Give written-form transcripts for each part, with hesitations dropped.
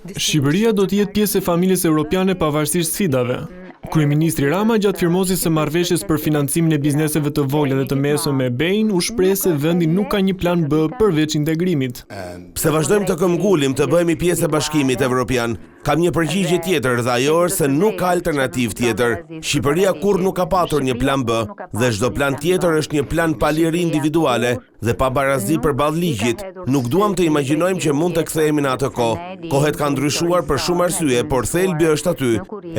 Shqipëria do të jetë pjesë e familjes europiane pavarësisht sfidave. Kryeministri Rama gjatë firmosjes së marrëveshjes për financimin e bizneseve të vogla dhe të mesme me BEI-n u shpreh se vendi nuk ka një plan B përveç integrimit. Pse vazhdojmë të këmbgullim të bëhemi pjesë e Bashkimit Evropian, kam një përgjigje tjetër dhe ajo është se nuk ka alternativë tjetër. Shqipëria kurrë nuk ka patur një plan B dhe çdo plan tjetër është një plan pa liri individuale dhe pa barazi përballë ligjit. Nuk duam të imagjinojmë që mund të kthehemi në atë kohë. Kohet kanë ndryshuar për shumë arsye, por thelbi është aty.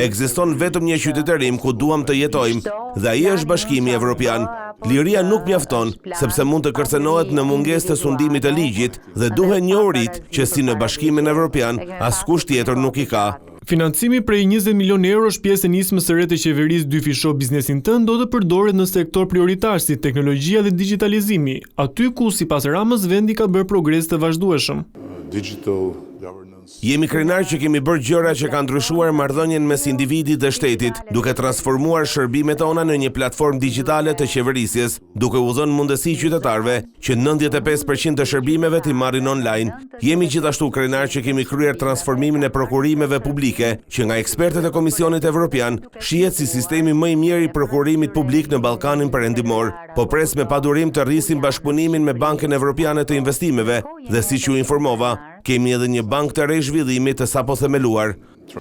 Ekziston vetëm një qytetërim ku duam të jetojmë dhe ai është Bashkimi Evropian. Liria nuk mjafton, sepse mund të kërcenohet në mungesë të sundimit të ligjit dhe duhet njohurit që si në Bashkimin Evropian askush tjetër nuk i ka. Financimi prej 20 milion euro është pjesë e nismës së re të qeverisë Dyfisho biznesin tënd do të përdoret në sektor prioritar si teknologjia dhe digitalizimi, aty ku sipas Ramës vendi ka bërë progres të vazhdueshëm. Jemi krenar që kemi bërë gjëra që kanë ndryshuar marrëdhënien mes individit dhe shtetit, duke transformuar shërbimet tona në një platformë digjitale të qeverisjes, duke u dhënë mundësi qytetarëve që 95% të shërbimeve t'i marrin online. Jemi gjithashtu krenar që kemi kryer transformimin e prokurimeve publike, që nga ekspertët e Komisionit Evropian shihet si sistemi më i mirë i prokurimit publik në Ballkanin Perëndimor, po pres me padurim të rrisim bashkëpunimin me Bankën Evropiane të Investimeve dhe siç ju informova, kemi edhe një bank të re zhvillimit të sapo themeluar.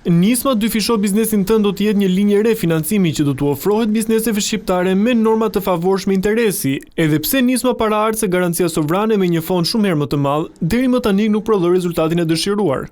Nisma Dyfisho biznesin tënd do të jetë një linjë re financimi që do të ofrohet bizneseve shqiptare me norma të favorshme interesi, edhe pse nisma para ardhse garancia sovrane me një fond shumë herë më të madh, deri më tani nuk prodhoi rezultatin e dëshiruar.